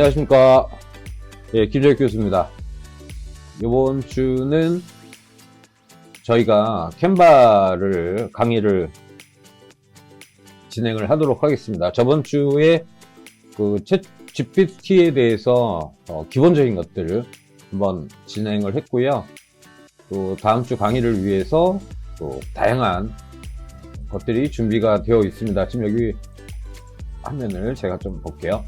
안녕하십니까. 예, 김재욱 교수입니다. 이번 주는 저희가 캔바를 강의를 진행을 하도록 하겠습니다. 저번 주에 그 챗 GPT에 대해서 기본적인 것들을 한번 진행을 했고요. 또 다음 주 강의를 위해서 또 다양한 것들이 준비가 되어 있습니다. 지금 여기 화면을 제가 좀 볼게요.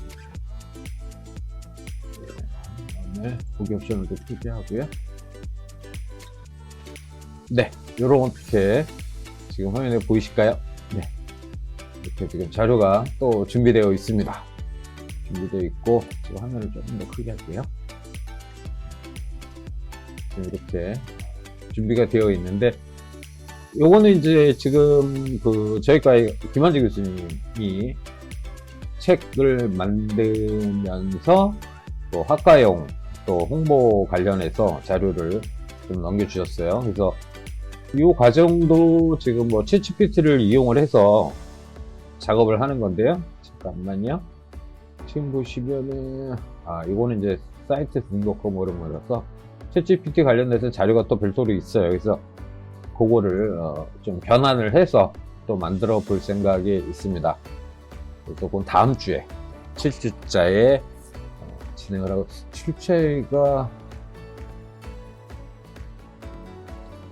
네, 보기 옵션을 또 표시하고요. 네, 요렇게 지금 화면에 보이실까요? 네, 이렇게 지금 자료가 또 준비되어 있습니다. 준비되어 있고, 지금 화면을 조금 더 크게 할게요. 이렇게 준비가 되어 있는데, 요거는 이제 지금 그 저희과의 김한재 교수님이 책을 만들면서 또 학과용 또 홍보 관련해서 자료를 좀 넘겨주셨어요. 그래서 이 과정도 지금 뭐 챗GPT를 이용을 해서 작업을 하는 건데요. 잠깐만요. 지금 보시면은 이거는 이제 사이트 등록하고 뭐 이런 거라서 챗GPT 관련돼서 자료가 또 별도로 있어요. 그래서 그거를 좀 변환을 해서 또 만들어 볼 생각이 있습니다. 또 그건 다음 주에 7주차에 진행을 하고, 7주차가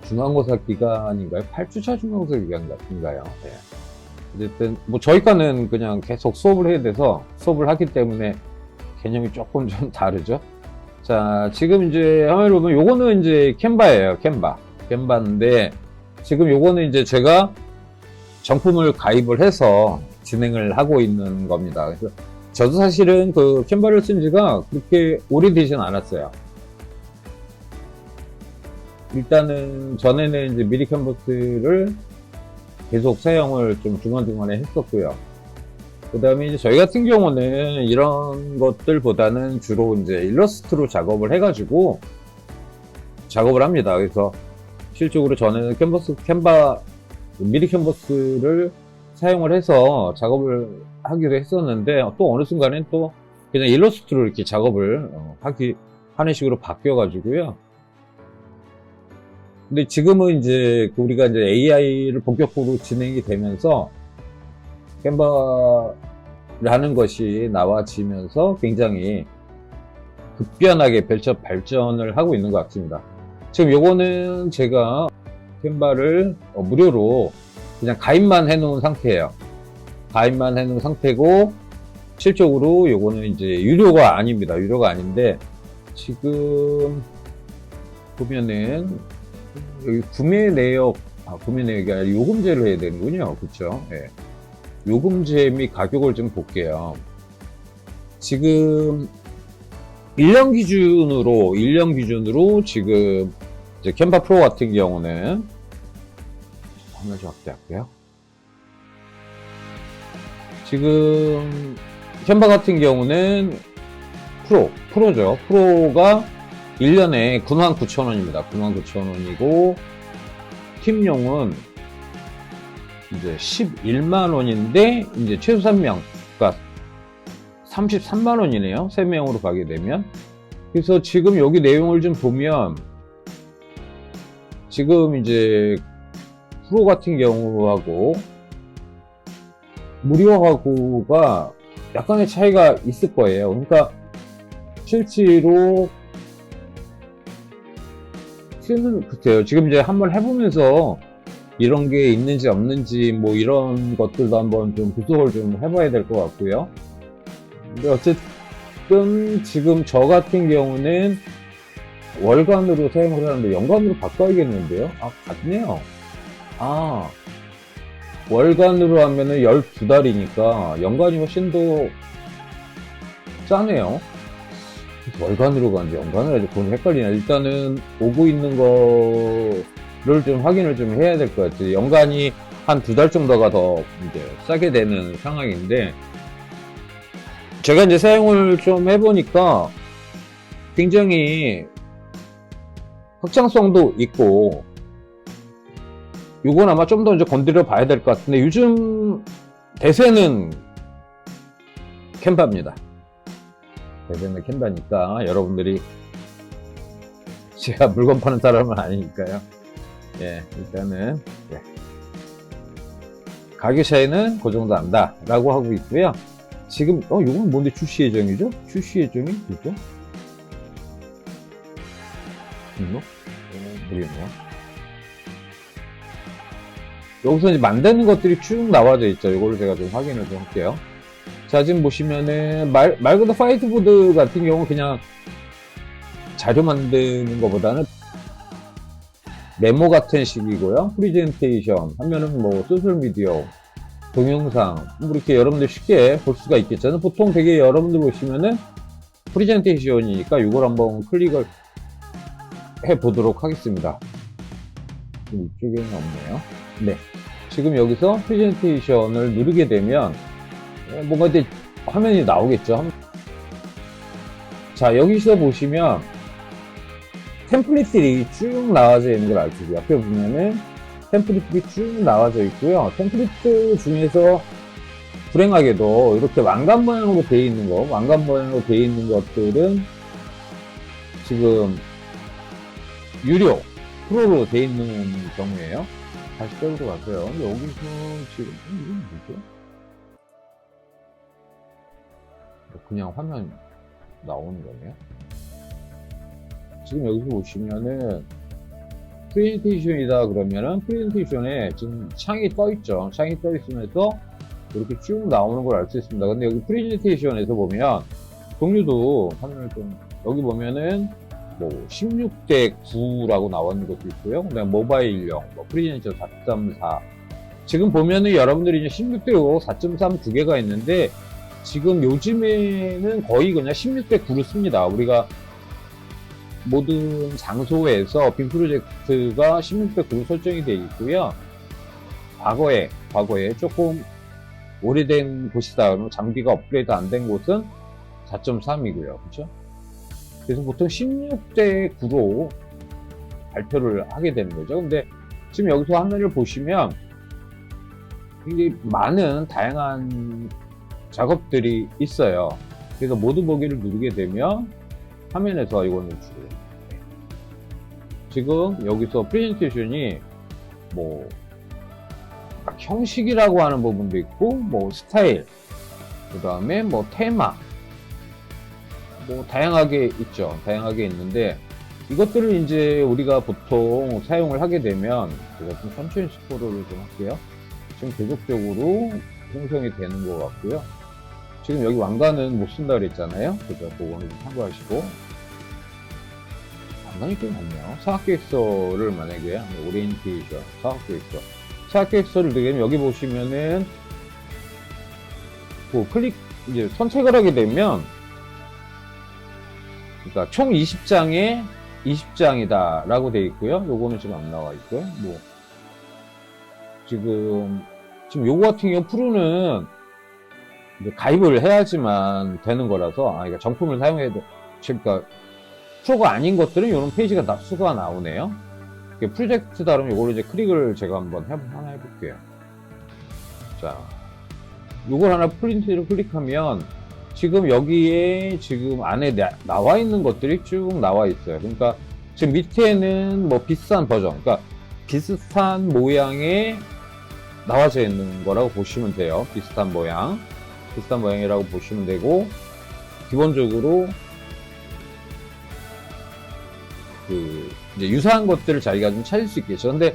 중간고사 기간인가요? 8주차 중간고사 기간 같은가요? 네. 어쨌든 뭐 저희과는 그냥 계속 수업을 해야 돼서 수업을 하기 때문에 개념이 조금 좀 다르죠. 자, 지금 이제 화면을 보면 요거는 이제 캔바예요. 캔바인데 지금 요거는 이제 제가 정품을 가입을 해서 진행을 하고 있는 겁니다. 그래서 저도 사실은 그 캔바를 쓴 지가 그렇게 오래되진 않았어요. 일단은 전에는 이제 미리 캔버스를 계속 사용을 좀 중간중간에 했었고요. 그 다음에 이제 저희 같은 경우는 이런 것들보다는 주로 이제 일러스트로 작업을 해가지고 작업을 합니다. 그래서 실적으로 저는 캔바 미리 캔버스를 사용을 해서 작업을 하기도 했었는데, 또 어느 순간엔 또 그냥 일러스트로 이렇게 작업을 하는 식으로 바뀌어가지고요. 근데 지금은 이제 우리가 이제 AI를 본격적으로 진행이 되면서 캔바라는 것이 나와지면서 굉장히 급변하게 발전을 하고 있는 것 같습니다. 지금 요거는 제가 캔바를 무료로 그냥 가입만 해놓은 상태예요. 가입만 해놓은 상태고, 실적으로 요거는 이제 유료가 아닙니다. 유료가 아닌데, 지금 보면은 여기 구매 내역이 아니라 요금제를 해야 되는군요. 그쵸? 예. 요금제 및 가격을 좀 볼게요. 지금 1년 기준으로 지금 이제 캔바 프로 같은 경우는 화면 좀 확대할게요. 지금 캔바 같은 경우는 프로죠. 프로가 1년에 99,000원입니다. 99,000원이고 팀용은 이제 11만원인데 이제 최소 3명, 그러니까 33만원이네요. 3명으로 가게 되면. 그래서 지금 여기 내용을 좀 보면, 지금 이제 프로 같은 경우하고 무료하고가 약간의 차이가 있을 거예요. 그러니까 실제로 글쎄요. 지금 이제 한번 해보면서 이런 게 있는지 없는지 뭐 이런 것들도 한번 좀 분석을 좀 해봐야 될 것 같고요. 근데 어쨌든 지금 저 같은 경우는 월간으로 사용을 하는데 연간으로 바꿔야겠는데요? 같네요. 월간으로 하면은 12달이니까 연간이 훨씬 더 싸네요. 월간으로 가는지 연간으로 해야지 그건 헷갈리네. 일단은 오고 있는 거를 좀 확인을 좀 해야 될 것 같아요. 연간이 한 2달 정도가 더 이제 싸게 되는 상황인데, 제가 이제 사용을 좀 해보니까 굉장히 확장성도 있고, 이건 아마 좀 더 이제 건드려 봐야 될 것 같은데, 요즘 대세는 캔바입니다. 배변을 캔다니까 여러분들이 제가 물건 파는 사람은 아니니까요. 예, 일단은 예. 가격 차이는 그 정도 한다 라고 하고 있고요. 지금 이건 뭔데 출시 예정이죠? 출시 예정이 뭐죠? 이거? 모르겠네요. 여기서 이제 만드는 것들이 쭉 나와져 있죠. 이거를 제가 좀 확인을 좀 할게요. 자, 지금 보시면은 말 그대로 화이트보드 같은 경우는 그냥 자료 만드는 것보다는 메모 같은 식이고요. 프리젠테이션 하면은 뭐 소셜미디어, 동영상 뭐 이렇게 여러분들 쉽게 볼 수가 있겠죠. 보통 되게 여러분들 보시면은 프리젠테이션이니까 이걸 한번 클릭을 해 보도록 하겠습니다. 이쪽에는 없네요. 네. 지금 여기서 프레젠테이션을 누르게 되면 뭔가 이제 화면이 나오겠죠. 자, 여기서 보시면 템플릿들이 쭉 나와져 있는 걸 알 수 있어요. 앞에 보면은 템플릿들이 쭉 나와져 있고요. 템플릿 중에서 불행하게도 이렇게 왕관 모양으로 되어 있는 거, 왕관 모양으로 되어 있는 것들은 지금 유료, 프로로 되어 있는 경우에요. 다시 빼고 가세요. 여기서 지금 이건 뭐죠? 그냥 화면 나오는 거네요. 지금 여기서 보시면은 프레젠테이션이다 그러면은 프레젠테이션에 지금 창이 떠 있죠. 창이 떠 있으면서 이렇게 쭉 나오는 걸 알 수 있습니다. 근데 여기 프레젠테이션에서 보면 종류도 화면을 좀 여기 보면은 뭐 16대 9라고 나와 있는 것도 있고요. 그다음 모바일용, 프리젠테이션 4.4. 지금 보면은 여러분들이 이제 16대 5, 4.3 두 개가 있는데 지금 요즘에는 거의 그냥 16대 9를 씁니다. 우리가 모든 장소에서 빔 프로젝트가 16대 9로 설정이 되어 있고요. 과거에 조금 오래된 곳이다. 장비가 업그레이드 안 된 곳은 4.3이고요. 그렇죠? 그래서 보통 16대 9로 발표를 하게 되는 거죠. 근데 지금 여기서 화면을 보시면 굉장히 많은 다양한 작업들이 있어요. 그래서 모두 보기를 누르게 되면 화면에서 이거는 지금 여기서 프레젠테이션이 뭐 형식이라고 하는 부분도 있고 뭐 스타일, 그 다음에 뭐 테마, 뭐 다양하게 있죠. 다양하게 있는데 이것들을 이제 우리가 보통 사용을 하게 되면 제가 좀 천천히 스크롤을 좀 할게요. 지금 계속적으로 생성이 되는 것 같고요. 지금 여기 왕관은 못 쓴다 그랬잖아요. 그래서 그거는 좀 참고하시고 왕관이 꽤 많네요. 사각계획서를 만약에 오리엔테이션, 사각계획서를 되게 여기 보시면은 그 클릭 이제 선택을 하게 되면 그러니까 총 20장에 20장이다 라고 되어 있고요. 요거는 지금 안 나와 있고요. 뭐 지금 요거 같은 경우 프로는 이제 가입을 해야지만 되는 거라서 그러니까 정품을 사용해도 그러니까 프로가 아닌 것들은 이런 페이지가 수가 나오네요. 프로젝트다 그러면 요거를 이제 클릭을 제가 한번 하나 해볼게요. 자, 요걸 하나 프린트를 클릭하면 지금 여기에 지금 안에 나와 있는 것들이 쭉 나와 있어요. 그러니까 지금 밑에는 뭐 비슷한 버전, 그러니까 비슷한 모양의 나와져 있는 거라고 보시면 돼요. 비슷한 모양이라고 보시면 되고, 기본적으로 이제 유사한 것들을 자기가 좀 찾을 수 있겠죠. 근데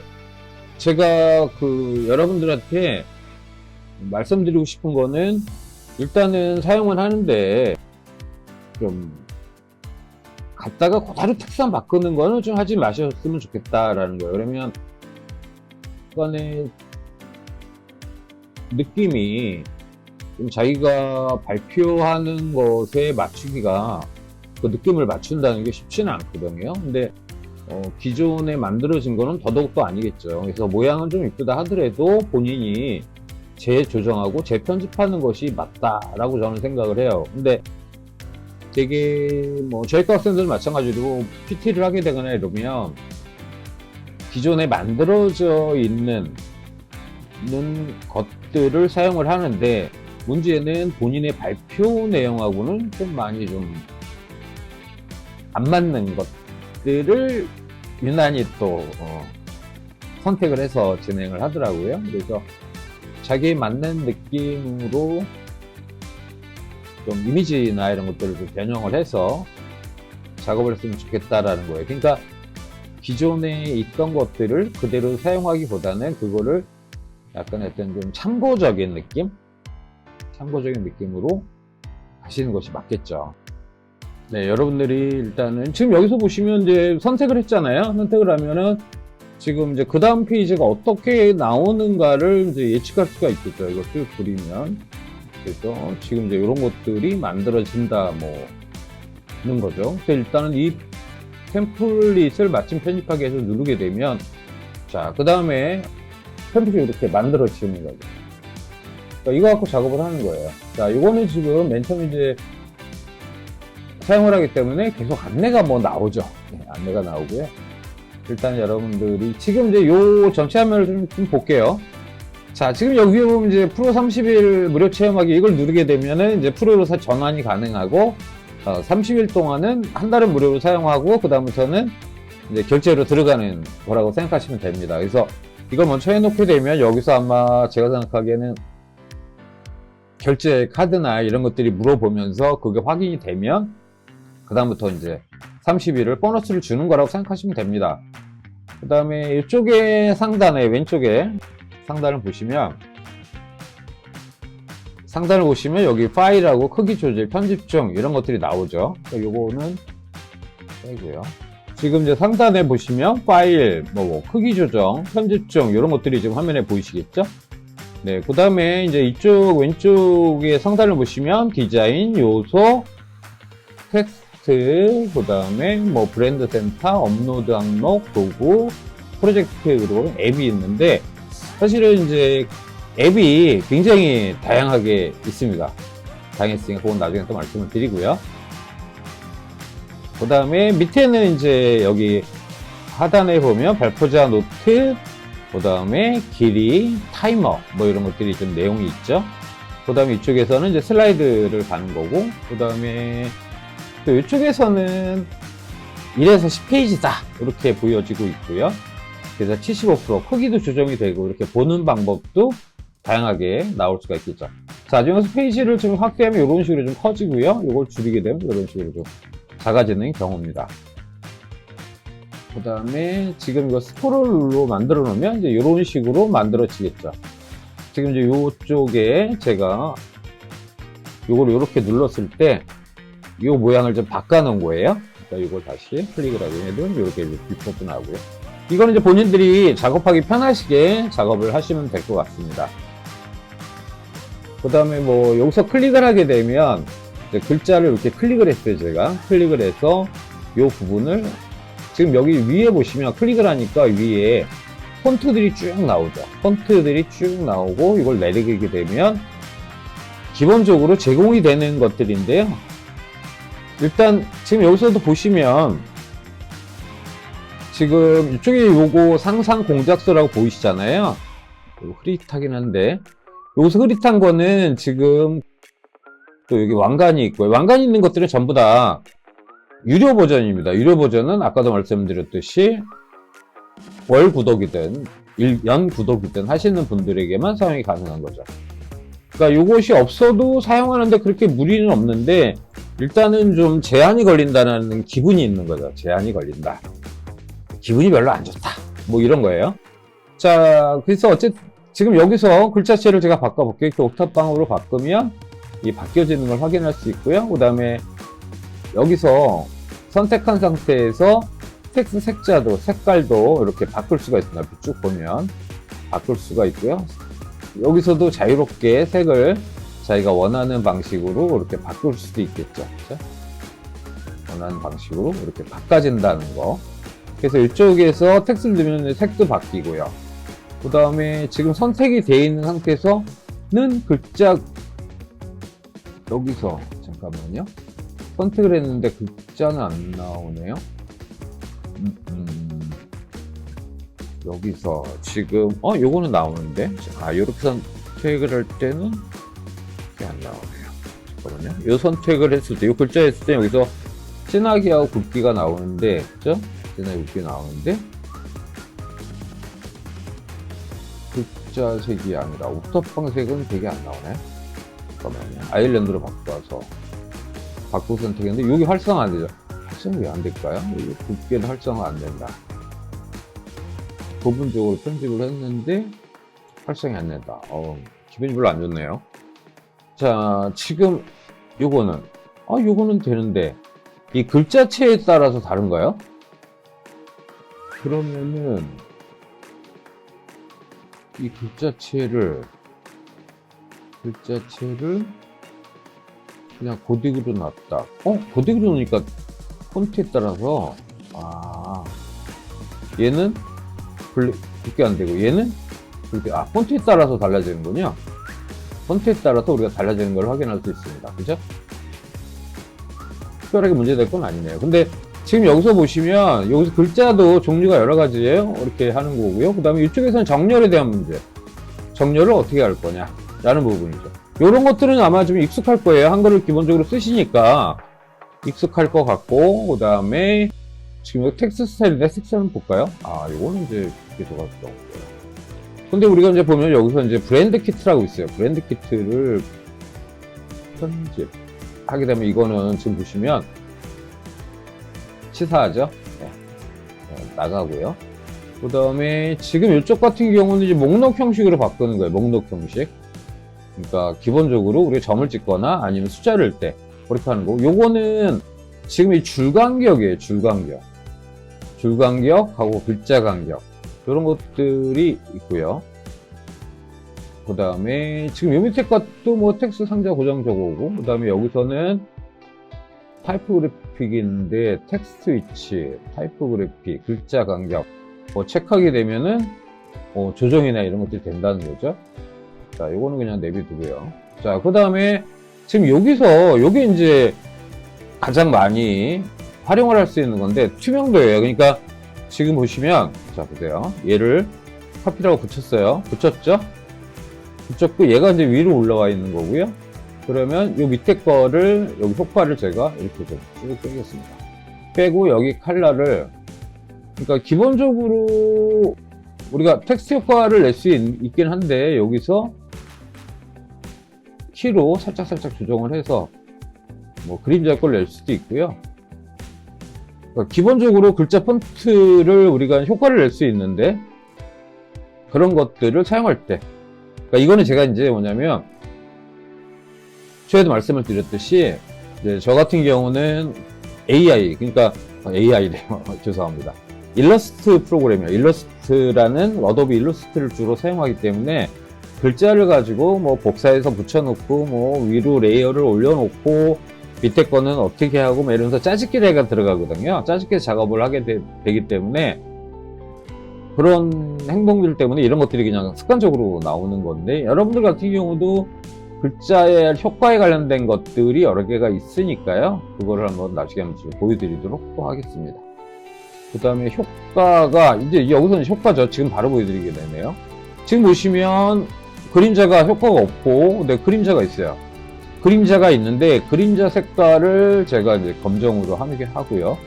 제가 여러분들한테 말씀드리고 싶은 거는 일단은 사용을 하는데 좀 갖다가 그대로 특산 바꾸는 거는 좀 하지 마셨으면 좋겠다라는 거예요. 그러면 약간의 느낌이 좀 자기가 발표하는 것에 맞추기가 그 느낌을 맞춘다는 게 쉽지는 않거든요. 근데 기존에 만들어진 거는 더더욱도 아니겠죠. 그래서 모양은 좀 이쁘다 하더라도 본인이 재조정하고 재편집하는 것이 맞다라고 저는 생각을 해요. 근데 되게 저희 학생들 마찬가지로 PT를 하게 되거나 이러면 기존에 만들어져 있는 것들을 사용을 하는데 문제는 본인의 발표 내용하고는 좀 많이 좀 안 맞는 것들을 유난히 또 선택을 해서 진행을 하더라고요. 그래서 자기에 맞는 느낌으로 좀 이미지나 이런 것들을 좀 변형을 해서 작업을 했으면 좋겠다라는 거예요. 그러니까 기존에 있던 것들을 그대로 사용하기보다는 그거를 약간 어떤 좀 참고적인 느낌으로 하시는 것이 맞겠죠. 네, 여러분들이 일단은 지금 여기서 보시면 이제 선택을 했잖아요. 선택을 하면은 지금 이제 그 다음 페이지가 어떻게 나오는가를 이제 예측할 수가 있겠죠. 이거 쭉 그리면. 그래서 지금 이제 이런 것들이 만들어진다, 는 거죠. 그래서 일단은 이 템플릿을 마침 편집하기 위해서 누르게 되면, 자, 그 다음에 템플릿이 이렇게 만들어지는 거죠. 그러니까 이거 갖고 작업을 하는 거예요. 자, 이거는 지금 맨 처음 이제 사용을 하기 때문에 계속 안내가 나오죠. 네, 안내가 나오고요. 일단 여러분들이 지금 이제 요 전체 화면을 좀 볼게요. 자, 지금 여기 보면 이제 프로 30일 무료 체험하기 이걸 누르게 되면은 이제 프로로 전환이 가능하고, 30일 동안은 한 달은 무료로 사용하고, 그다음부터는 이제 결제로 들어가는 거라고 생각하시면 됩니다. 그래서 이걸 먼저 해놓게 되면 여기서 아마 제가 생각하기에는 결제 카드나 이런 것들이 물어보면서 그게 확인이 되면 그다음부터 이제 30일을 보너스를 주는 거라고 생각하시면 됩니다. 그 다음에 이쪽에 상단에 왼쪽에 상단을 보시면 여기 파일하고 크기 조절, 편집 중 이런 것들이 나오죠. 요거는 빼고요. 지금 이제 상단에 보시면 파일, 크기 조정, 편집 중 이런 것들이 지금 화면에 보이시겠죠? 네, 그 다음에 이제 이쪽 왼쪽에 상단을 보시면 디자인, 요소, 텍스트, 그 다음에 브랜드 센터, 업로드 항목, 도구, 프로젝트로 앱이 있는데, 사실은 이제 앱이 굉장히 다양하게 있습니다. 다양했으니까 그건 나중에 또 말씀을 드리고요. 그 다음에 밑에는 이제 여기 하단에 보면 발포자 노트, 그 다음에 길이, 타이머, 이런 것들이 좀 내용이 있죠. 그 다음에 이쪽에서는 이제 슬라이드를 가는 거고, 그 다음에 또 이쪽에서는 1에서 10페이지다 이렇게 보여지고 있고요. 그래서 75% 크기도 조정이 되고 이렇게 보는 방법도 다양하게 나올 수가 있겠죠. 자, 지금 페이지를 좀 확대하면 이런 식으로 좀 커지고요. 이걸 줄이게 되면 이런 식으로 좀 작아지는 경우입니다. 그 다음에 지금 이거 스크롤로 만들어 놓으면 이제 이런 식으로 만들어지겠죠. 지금 이제 이쪽에 제가 이걸 이렇게 눌렀을 때 이 모양을 좀 바꿔 놓은 거예요. 그러니까 이걸 다시 클릭을 하게 되면 이렇게 비포도 나오고요. 이거는 이제 본인들이 작업하기 편하시게 작업을 하시면 될 것 같습니다. 그 다음에 여기서 클릭을 하게 되면 이제 글자를 이렇게 클릭을 했어요. 제가 클릭을 해서 이 부분을 지금 여기 위에 보시면 클릭을 하니까 위에 폰트들이 쭉 나오죠. 폰트들이 쭉 나오고 이걸 내리게 되면 기본적으로 제공이 되는 것들인데요. 일단 지금 여기서도 보시면 지금 이쪽에 요거 상상 공작소라고 보이시잖아요. 흐릿하긴 한데 여기서 흐릿한 거는 지금 또 여기 왕관이 있고요. 왕관이 있는 것들은 전부 다 유료 버전입니다. 유료 버전은 아까도 말씀드렸듯이 월 구독이든 1년 구독이든 하시는 분들에게만 사용이 가능한 거죠. 그러니까 이것이 없어도 사용하는데 그렇게 무리는 없는데 일단은 좀 제한이 걸린다는 기분이 있는 거죠. 제한이 걸린다. 기분이 별로 안 좋다. 이런 거예요. 자, 그래서 어쨌든 지금 여기서 글자체를 제가 바꿔볼게요. 이렇게 옥탑방으로 바꾸면 이 바뀌어지는 걸 확인할 수 있고요. 그 다음에 여기서 선택한 상태에서 텍스트 색자도 색깔도 이렇게 바꿀 수가 있습니다. 쭉 보면 바꿀 수가 있고요. 여기서도 자유롭게 색을 자기가 원하는 방식으로 이렇게 바꿀 수도 있겠죠. 그렇죠? 원하는 방식으로 이렇게 바꿔진다는 거. 그래서 이쪽에서 텍스트를 넣으면 색도 바뀌고요. 그 다음에 지금 선택이 되어 있는 상태에서는 글자 여기서 잠깐만요. 선택을 했는데 글자는 안 나오네요. 여기서 지금 요거는 나오는데 이렇게 선택을 할 때는 잠깐만요. 이 선택을 했을 때, 이 글자 했을 때 여기서 진하기하고 굵기가 나오는데, 그죠? 진하기 굵기 나오는데, 글자 색이 아니라 옥탑방색은 되게 안 나오네. 잠깐만요. 아일랜드로 바꾸고 선택했는데, 여기 활성화 안 되죠? 활성화 왜 안 될까요? 여기 굵게는 활성화 안 된다. 부분적으로 편집을 했는데, 활성이 안 된다. 기분이 별로 안 좋네요. 자, 지금 요거는 되는데 이 글자체에 따라서 다른가요? 그러면은 이 글자체를 그냥 고딕으로 놨다. 고딕으로 놓으니까 폰트에 따라서 얘는 굵게 안 되고 얘는 굵게, 폰트에 따라서 달라지는군요. 폰트에 따라서 우리가 달라지는 걸 확인할 수 있습니다. 그죠? 특별하게 문제될 건 아니네요. 근데 지금 여기서 보시면 여기서 글자도 종류가 여러 가지예요. 이렇게 하는 거고요. 그 다음에 이쪽에서는 정렬에 대한 문제. 정렬을 어떻게 할 거냐 라는 부분이죠. 이런 것들은 아마 좀 익숙할 거예요. 한글을 기본적으로 쓰시니까 익숙할 것 같고, 그 다음에 지금 여기 텍스트 스타일인데 섹션을 볼까요? 이거는 이제 계속 할 수 없고요. 근데 우리가 이제 보면 여기서 이제 브랜드 키트라고 있어요. 브랜드 키트를 편집하게 되면 이거는 지금 보시면 치사하죠? 나가고요. 그 다음에 지금 이쪽 같은 경우는 이제 목록 형식으로 바꾸는 거예요. 목록 형식. 그러니까 기본적으로 우리가 점을 찍거나 아니면 숫자를 때 그렇게 하는 거고, 요거는 지금 이 줄간격이에요. 줄간격하고 글자 간격. 이런 것들이 있고요. 그 다음에 지금 요 밑에 것도 뭐 텍스트 상자 고정 적어오고, 그 다음에 여기서는 타이포그래픽인데 텍스트 위치, 타이포그래픽, 글자 간격 뭐 체크하게 되면은 조정이나 이런 것들이 된다는 거죠. 자, 요거는 그냥 내비두고요. 자, 그 다음에 지금 여기서 요게 이제 가장 많이 활용을 할 수 있는 건데 투명도예요. 그러니까 지금 보시면, 자, 보세요. 얘를 카피라고 붙였어요. 붙였고 얘가 이제 위로 올라와 있는 거고요. 그러면 요 밑에 거를, 여기 효과를 제가 이렇게 좀 쭉 빼겠습니다. 빼고 여기 컬러를, 그러니까 기본적으로 우리가 텍스트 효과를 낼 수 있긴 한데 여기서 키로 살짝 조정을 해서 뭐 그림자 걸 낼 수도 있고요. 그러니까 기본적으로 글자 폰트를 우리가 효과를 낼 수 있는데 그런 것들을 사용할 때, 그러니까 이거는 제가 이제 뭐냐면 최에도 말씀을 드렸듯이 이제 저 같은 경우는 AI, 그러니까 AI래요. 죄송합니다. 일러스트 프로그램이에요. 일러스트라는 어도비 일러스트를 주로 사용하기 때문에 글자를 가지고 뭐 복사해서 붙여놓고 뭐 위로 레이어를 올려놓고 밑에 거는 어떻게 하고 뭐 이러면서 짜집기가 들어가거든요. 짜집기 작업을 하게 되기 때문에 그런 행동들 때문에 이런 것들이 그냥 습관적으로 나오는 건데, 여러분들 같은 경우도 글자의 효과에 관련된 것들이 여러 개가 있으니까요. 그거를 한번 나중에 한번 보여드리도록 하겠습니다. 그 다음에 효과가, 이제 여기서는 효과죠. 지금 바로 보여드리게 되네요. 지금 보시면 그림자가 효과가 없고, 근데 그림자가 있어요. 그림자가 있는데 그림자 색깔을 제가 이제 검정으로 하고요.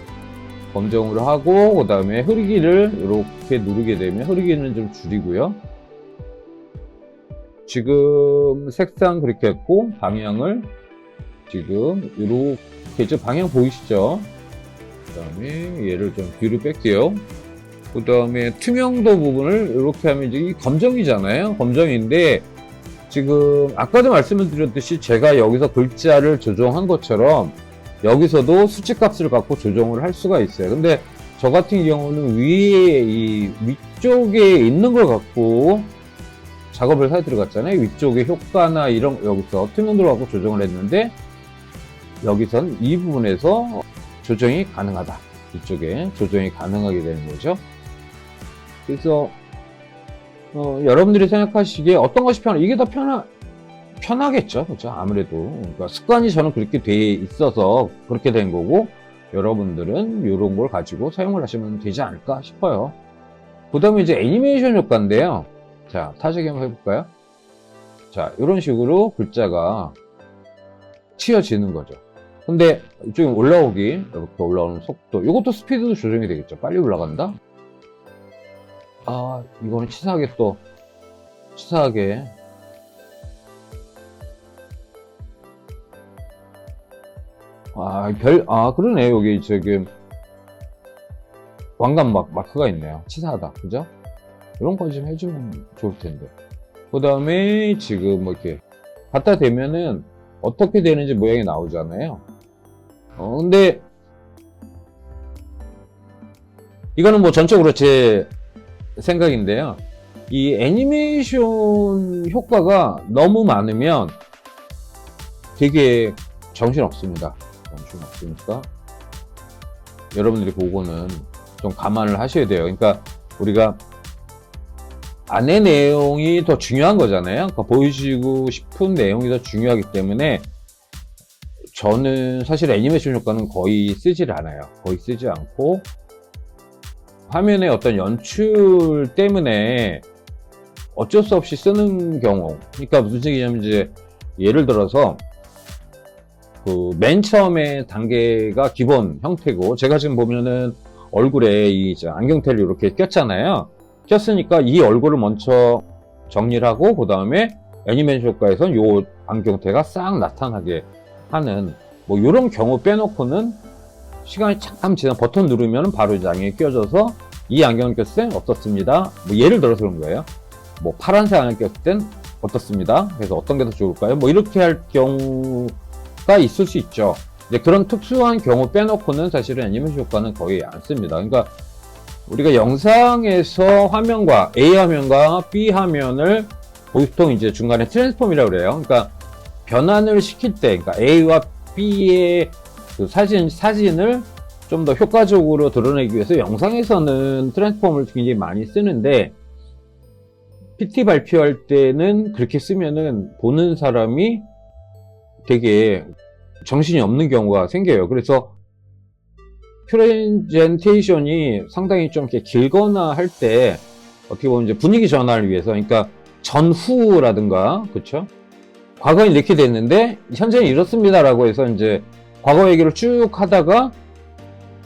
검정으로 하고, 그 다음에 흐리기를 이렇게 누르게 되면 흐리기는 좀 줄이고요. 지금 색상 그렇게 했고, 방향을 지금 이렇게, 방향 보이시죠? 그 다음에 얘를 좀 뒤로 뺄게요. 그 다음에 투명도 부분을 이렇게 하면 이제 이 검정이잖아요. 검정인데 지금 아까도 말씀을 드렸듯이 제가 여기서 글자를 조정한 것처럼 여기서도 수치값을 갖고 조정을 할 수가 있어요. 근데 저 같은 경우는 위에 이 위쪽에 있는 걸 갖고 작업을 해 들어갔잖아요. 위쪽에 효과나 이런, 여기서 투명도를 갖고 조정을 했는데 여기선 이 부분에서 조정이 가능하다. 이쪽에 조정이 가능하게 되는 거죠. 그래서 여러분들이 생각하시기에 어떤 것이 이게 더 편하겠죠. 그렇죠? 아무래도. 그러니까 습관이 저는 그렇게 돼 있어서 그렇게 된 거고, 여러분들은 이런 걸 가지고 사용을 하시면 되지 않을까 싶어요. 그 다음에 이제 애니메이션 효과인데요. 자, 타자기 한번 해볼까요? 자, 이런 식으로 글자가 치어지는 거죠. 근데 이쪽에 올라오기, 이렇게 올라오는 속도, 이것도 스피드도 조정이 되겠죠. 빨리 올라간다? 아, 이거는 치사하게 또, 치사하게. 그러네. 여기 지금, 왕관 마크가 있네요. 치사하다. 그죠? 이런 거 좀 해주면 좋을 텐데. 그 다음에 지금 뭐 이렇게 갖다 대면은 어떻게 되는지 모양이 나오잖아요. 근데 이거는 뭐 전적으로 제 생각인데요. 이 애니메이션 효과가 너무 많으면 되게 정신없습니다. 정신없으니까 여러분들이 보고는 좀 감안을 하셔야 돼요. 그러니까 우리가 안의 내용이 더 중요한 거잖아요. 그러니까 보여주고 싶은 내용이 더 중요하기 때문에 저는 사실 애니메이션 효과는 거의 쓰질 않아요. 거의 쓰지 않고 화면의 어떤 연출 때문에 어쩔 수 없이 쓰는 경우. 그러니까 무슨 얘기냐면 이제 예를 들어서 그 맨 처음에 단계가 기본 형태고 제가 지금 보면은 얼굴에 이 안경테를 이렇게 꼈잖아요. 꼈으니까 이 얼굴을 먼저 정리를 하고 그 다음에 애니메이션 효과에선 요 안경테가 싹 나타나게 하는 뭐 이런 경우 빼놓고는 시간이 잠깐 지나 버튼 누르면 바로 이제 안경이 껴져서 이 안경을 꼈을 땐 어떻습니다. 뭐 예를 들어서 그런 거예요. 뭐 파란색 안경 꼈을 땐 어떻습니다. 그래서 어떤 게 더 좋을까요? 뭐 이렇게 할 경우가 있을 수 있죠. 이제 그런 특수한 경우 빼놓고는 사실은 애니메이션 효과는 거의 안 씁니다. 그러니까 우리가 영상에서 화면과 A 화면과 B 화면을 보통 이제 중간에 트랜스폼이라고 그래요. 그러니까 변환을 시킬 때, 그러니까 A와 B의 그 사진을 좀 더 효과적으로 드러내기 위해서 영상에서는 트랜스폼을 굉장히 많이 쓰는데 PT 발표할 때는 그렇게 쓰면은 보는 사람이 되게 정신이 없는 경우가 생겨요. 그래서 프레젠테이션이 상당히 좀 이렇게 길거나 할 때 어떻게 보면 이제 분위기 전환을 위해서, 그러니까 전후라든가, 그쵸? 과거에 이렇게 됐는데 현재는 이렇습니다라고 해서 이제 과거 얘기를 쭉 하다가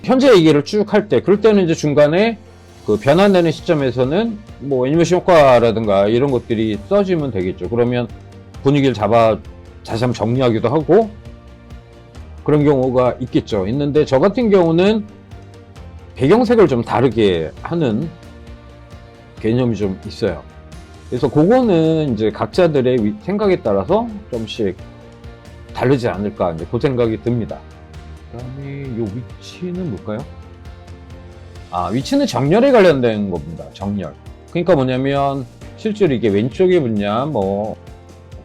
현재 얘기를 쭉 할 때, 그럴 때는 이제 중간에 그 변환되는 시점에서는 뭐 애니메이션 효과라든가 이런 것들이 써지면 되겠죠. 그러면 분위기를 다시 한번 정리하기도 하고 그런 경우가 있겠죠. 있는데 저 같은 경우는 배경색을 좀 다르게 하는 개념이 좀 있어요. 그래서 그거는 이제 각자들의 생각에 따라서 좀씩 다르지 않을까, 이제 그 생각이 듭니다. 그 다음에 요 위치는 뭘까요? 위치는 정렬에 관련된 겁니다. 정렬. 그러니까 뭐냐면 실제로 이게 왼쪽에 붙냐, 뭐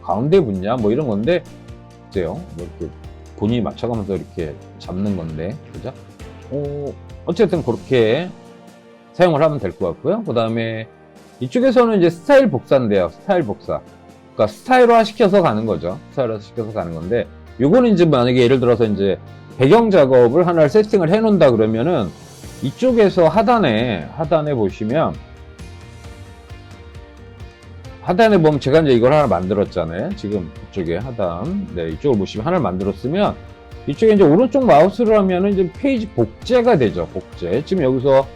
가운데 붙냐, 뭐 이런 건데, 어때요? 뭐 이렇게 본인이 맞춰가면서 이렇게 잡는 건데, 그죠? 어쨌든 그렇게 사용을 하면 될 것 같고요. 그 다음에 이쪽에서는 이제 스타일 복사인데요. 스타일 복사. 그러니까 스타일화 시켜서 가는 거죠. 스타일화 시켜서 가는 건데, 요거는 이제 만약에 예를 들어서 이제 배경 작업을 하나를 세팅을 해 놓는다 그러면은 이쪽에서 하단에 보시면, 하단에 보면 제가 이제 이걸 하나 만들었잖아요. 지금 이쪽에 하단. 네, 이쪽을 보시면 하나를 만들었으면, 이쪽에 이제 오른쪽 마우스를 하면은 이제 페이지 복제가 되죠. 복제. 지금 여기서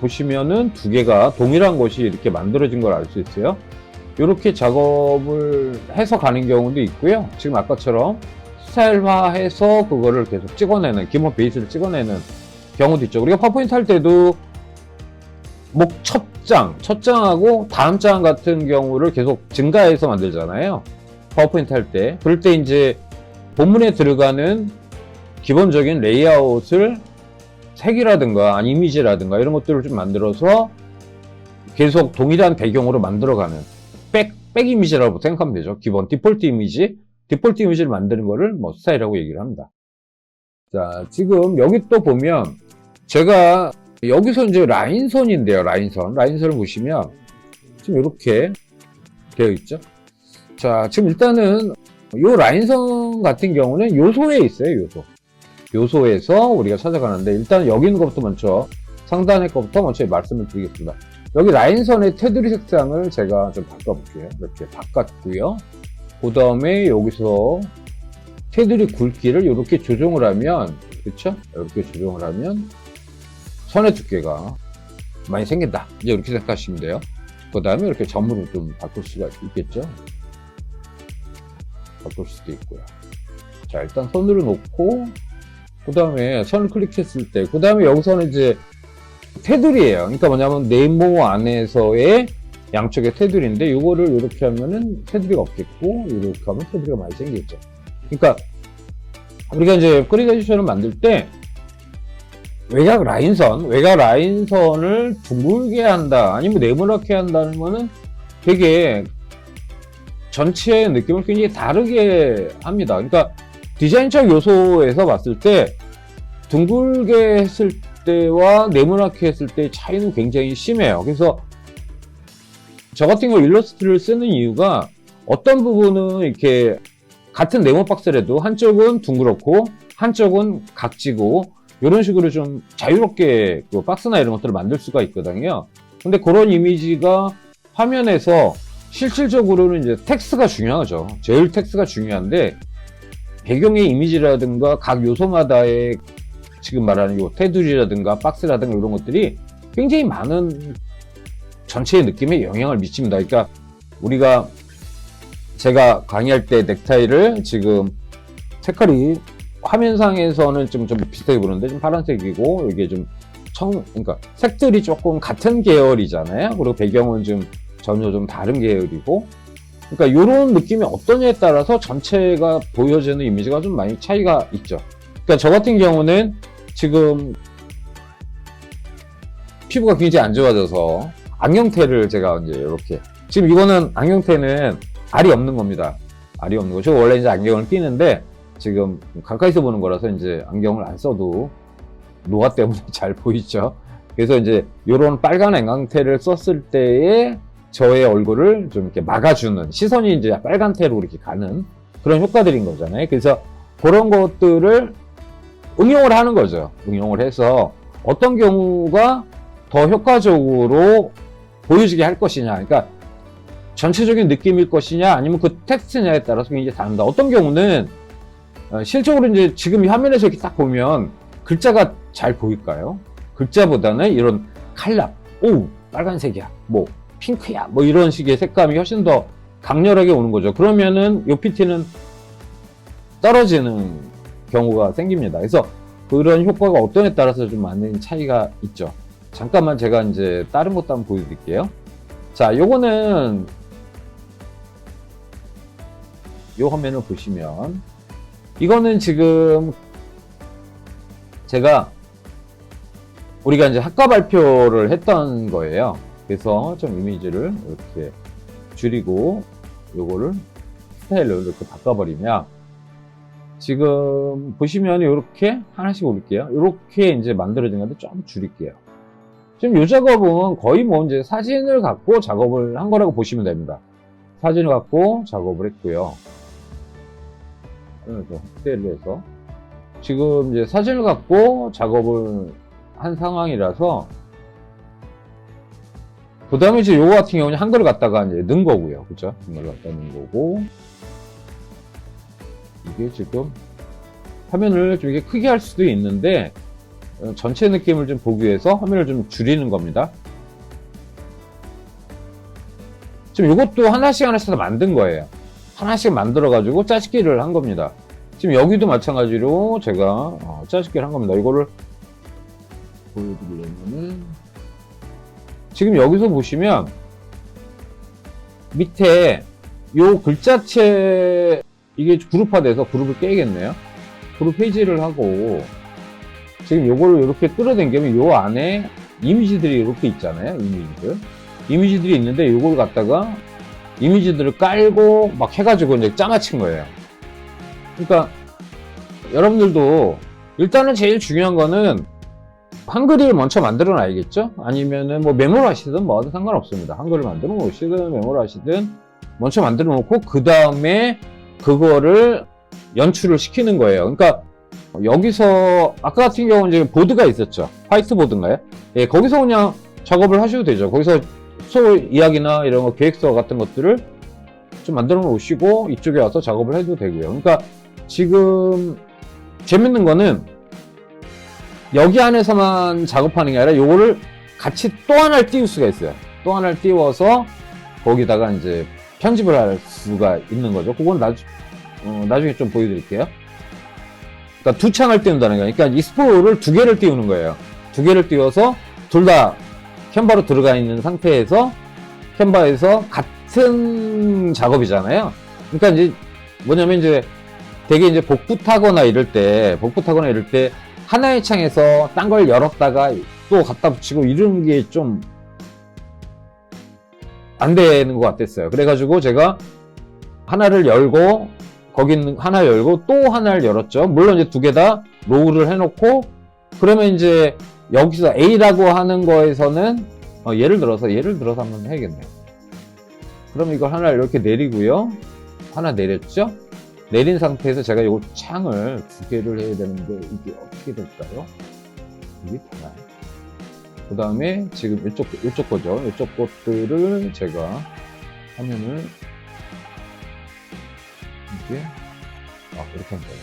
보시면은 두 개가 동일한 것이 이렇게 만들어진 걸 알 수 있어요. 이렇게 작업을 해서 가는 경우도 있고요. 지금 아까처럼 스타일화해서 그거를 계속 찍어내는, 기본 베이스를 찍어내는 경우도 있죠. 우리가 파워포인트 할 때도 첫 장하고 다음 장 같은 경우를 계속 증가해서 만들잖아요. 파워포인트 할 때. 그럴 때 이제 본문에 들어가는 기본적인 레이아웃을 색이라든가 아니 이미지라든가 이런 것들을 좀 만들어서 계속 동일한 배경으로 만들어가는 백 이미지라고 생각하면 되죠. 기본 디폴트 이미지를 만드는 거를 뭐 스타일이라고 얘기를 합니다. 자, 지금 여기 또 보면 제가 여기서 이제 라인선인데요. 라인선을 보시면 지금 이렇게 되어 있죠. 자, 지금 일단은 요 라인선 같은 경우는 요소에 있어요. 요소에서 우리가 찾아가는데, 일단 여기 있는 것부터 먼저, 상단의 것부터 먼저 말씀을 드리겠습니다. 여기 라인선의 테두리 색상을 제가 좀 바꿔볼게요. 이렇게 바꿨고요. 그 다음에 여기서 테두리 굵기를 이렇게 조정을 하면, 그쵸? 이렇게 조정을 하면 선의 두께가 많이 생긴다. 이제 이렇게 생각하시면 돼요. 그 다음에 이렇게 점으로 좀 바꿀 수가 있겠죠? 바꿀 수도 있고요. 자, 일단 선으로 놓고, 그 다음에 선을 클릭했을 때, 그 다음에 여기서는 이제 테두리예요. 그러니까 뭐냐면 네모 안에서의 양쪽의 테두리인데, 이거를 이렇게 하면은 테두리가 없겠고, 이렇게 하면 테두리가 많이 생기겠죠. 그러니까 우리가 이제 그리게이션을 만들 때 외곽 라인선을 둥글게 한다, 아니면 네모나게 한다는 거는 되게 전체의 느낌을 굉장히 다르게 합니다. 그러니까 디자인적 요소에서 봤을 때 둥글게 했을 때와 네모나게 했을 때의 차이는 굉장히 심해요. 그래서 저 같은 경우 일러스트를 쓰는 이유가 어떤 부분은 이렇게 같은 네모 박스라도 한쪽은 둥그렇고 한쪽은 각지고 이런 식으로 좀 자유롭게 그 박스나 이런 것들을 만들 수가 있거든요. 근데 그런 이미지가 화면에서 실질적으로는 이제 텍스트가 중요하죠. 제일 텍스트가 중요한데 배경의 이미지라든가 각 요소마다의 지금 말하는 요 테두리라든가 박스라든가 이런 것들이 굉장히 많은 전체의 느낌에 영향을 미칩니다. 그러니까 우리가 제가 강의할 때 넥타이를 지금 색깔이 화면상에서는 좀 비슷하게 보는데 좀 파란색이고 이게 좀 그러니까 색들이 조금 같은 계열이잖아요. 그리고 배경은 전혀 좀 다른 계열이고, 그러니까 이런 느낌이 어떠냐에 따라서 전체가 보여지는 이미지가 좀 많이 차이가 있죠. 그러니까 저 같은 경우는 지금 피부가 굉장히 안 좋아져서 안경테를 제가 이제 이렇게, 지금 이거는 안경테는 알이 없는 겁니다. 알이 없는 거죠. 원래 이제 안경을 끼는데 지금 가까이서 보는 거라서 이제 안경을 안 써도 노화 때문에 잘 보이죠. 그래서 이제 이런 빨간 안경테를 썼을 때에 저의 얼굴을 좀 이렇게 막아주는, 시선이 이제 빨간 테로 이렇게 가는 그런 효과들인 거잖아요. 그래서 그런 것들을 응용을 하는 거죠. 응용을 해서 어떤 경우가 더 효과적으로 보여지게 할 것이냐, 그러니까 전체적인 느낌일 것이냐 아니면 그 텍스트냐에 따라서 굉장히 다릅니다. 어떤 경우는 실적으로 이제 지금 이 화면에서 이렇게 딱 보면 글자가 잘 보일까요? 글자보다는 이런 칼라, 오 빨간색이야, 뭐 핑크야, 뭐 이런 식의 색감이 훨씬 더 강렬하게 오는 거죠. 그러면은 요 PT는 떨어지는 경우가 생깁니다. 그래서 그런 효과가 어떠냐에 따라서 좀 많은 차이가 있죠. 잠깐만 제가 이제 다른 것도 한번 보여드릴게요. 자, 요거는 요 화면을 보시면 이거는 지금 제가 우리가 이제 학과 발표를 했던 거예요. 그래서 좀 이미지를 이렇게 줄이고 요거를 스타일로 이렇게 바꿔버리면 지금 보시면 이렇게 하나씩 올릴게요. 이렇게 이제 만들어진 건데 좀 줄일게요. 지금 이 작업은 거의 뭐 이제 사진을 갖고 작업을 한 거라고 보시면 됩니다. 사진을 갖고 작업을 했고요. 확대를 해서 지금 이제 사진을 갖고 작업을 한 상황이라서, 그 다음에 이제 요거 같은 경우는 한글을 갖다가 이제 넣은 거고요. 그죠? 한글을 갖다 넣은 거고, 이게 지금 화면을 좀 이렇게 크게 할 수도 있는데, 전체 느낌을 좀 보기 위해서 화면을 좀 줄이는 겁니다. 지금 이것도 하나씩 하나씩 만든 거예요. 하나씩 만들어가지고 짜집기를 한 겁니다. 지금 여기도 마찬가지로 제가 짜집기를 한 겁니다. 이거를 보여드리려면은, 지금 여기서 보시면 밑에 요 글자체 이게 그룹화돼서 그룹을 깨야겠네요. 그룹 페이지를 하고 지금 요거를 이렇게 끌어당기면 요 안에 이미지들이 이렇게 있잖아요. 이미지들이 있는데 요걸 갖다가 이미지들을 깔고 막 해가지고 이제 짜맞힌 거예요. 그러니까 여러분들도 일단은 제일 중요한 거는 한글을 먼저 만들어 놔야겠죠? 아니면은 뭐 메모를 하시든 뭐든 상관없습니다. 한글을 만들어 놓으시든 메모를 하시든 먼저 만들어 놓고 그 다음에 그거를 연출을 시키는 거예요. 그러니까 여기서 아까 같은 경우는 이제 보드가 있었죠. 화이트보드인가요? 예, 거기서 그냥 작업을 하셔도 되죠. 거기서 이야기나 이런 거 계획서 같은 것들을 좀 만들어 놓으시고 이쪽에 와서 작업을 해도 되고요. 그러니까 지금 재밌는 거는 여기 안에서만 작업하는 게 아니라 요거를 같이 또 하나를 띄울 수가 있어요. 또 하나를 띄워서 거기다가 이제 편집을 할 수가 있는 거죠. 그건 나중에 좀 보여드릴게요. 그러니까 두 창을 띄운다는 거예요. 그러니까 이 스포를 두 개를 띄우는 거예요. 두 개를 띄워서 둘 다 캔버로 들어가 있는 상태에서 캔버에서 같은 작업이잖아요. 그러니까 이제 뭐냐면 이제 되게 이제 복붙 타거나 이럴 때 하나의 창에서 딴 걸 열었다가 또 갖다 붙이고 이런 게 좀 안 되는 것 같았어요. 그래가지고 제가 하나를 열고 거기 있는 하나 열고 또 하나를 열었죠. 물론 이제 두 개 다 로우를 해놓고 그러면 이제 여기서 A라고 하는 거에서는 예를 들어서 한번 해야겠네요. 그럼 이걸 하나 이렇게 내리고요. 하나 내렸죠? 내린 상태에서 제가 이 창을 두 개를 해야 되는데 이게 어떻게 될까요? 이게 되나요? 그 다음에 지금 이쪽 거죠. 이쪽 것들을 제가 화면을 이렇게 이렇게 하면 돼요.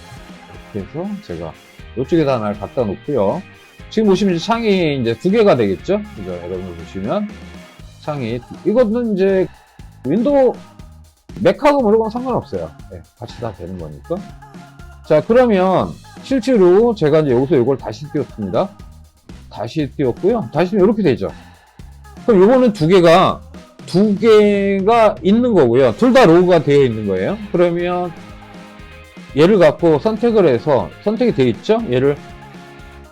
이렇게 해서 제가 이쪽에다 하나를 갖다 놓고요. 지금 보시면 이제 창이 이제 두 개가 되겠죠? 그죠? 여러분 보시면 창이 이것은 이제 윈도우 맥하고 모르고는 상관없어요. 네, 같이 다 되는 거니까. 자, 그러면 실제로 제가 이제 여기서 이걸 다시 띄웠습니다. 다시 띄웠고요. 다시 이렇게 되죠. 그럼 이거는 두 개가 있는 거고요. 둘 다 로우가 되어 있는 거예요. 그러면 얘를 갖고 선택을 해서 선택이 되어 있죠? 얘를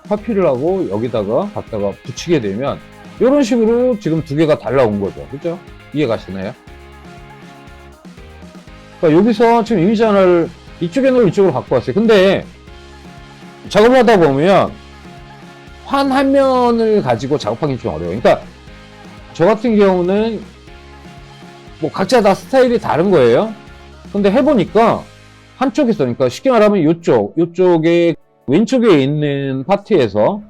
카피를 하고 여기다가 갖다가 붙이게 되면 이런 식으로 지금 두 개가 달라온 거죠. 그죠? 이해 가시나요? 그러니까 여기서 지금 이미지 하나를 이쪽에 놓고 이쪽으로 갖고 왔어요. 근데 작업을 하다 보면 한 면을 가지고 작업하기 좀 어려워요. 그러니까 저 같은 경우는 뭐 각자 다 스타일이 다른 거예요. 근데 해보니까 한쪽에서, 그러니까 쉽게 말하면 요쪽에 왼쪽에 있는 파트에서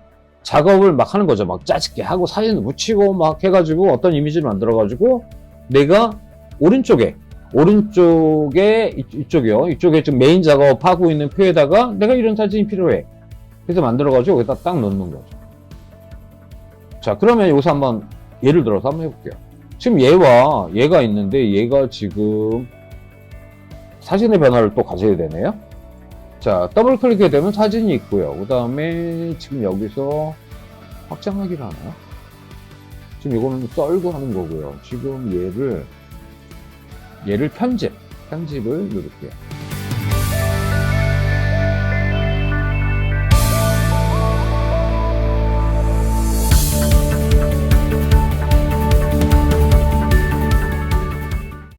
작업을 막 하는 거죠. 막 짜집게 하고 사진을 붙이고 막 해가지고 어떤 이미지를 만들어가지고 내가 오른쪽에 이쪽이요. 이쪽에 지금 메인 작업하고 있는 표에다가 내가 이런 사진이 필요해. 그래서 만들어가지고 여기다 딱 넣는 거죠. 자, 그러면 여기서 한번 예를 들어서 한번 해볼게요. 지금 얘가 있는데 얘가 지금 사진의 변화를 또 가져야 되네요. 자, 더블 클릭해 되면 사진이 있고요. 그 다음에 지금 여기서 확장하기를 하나요? 지금 이거는 썰고 하는 거고요. 지금 얘를 편집을 누를게요.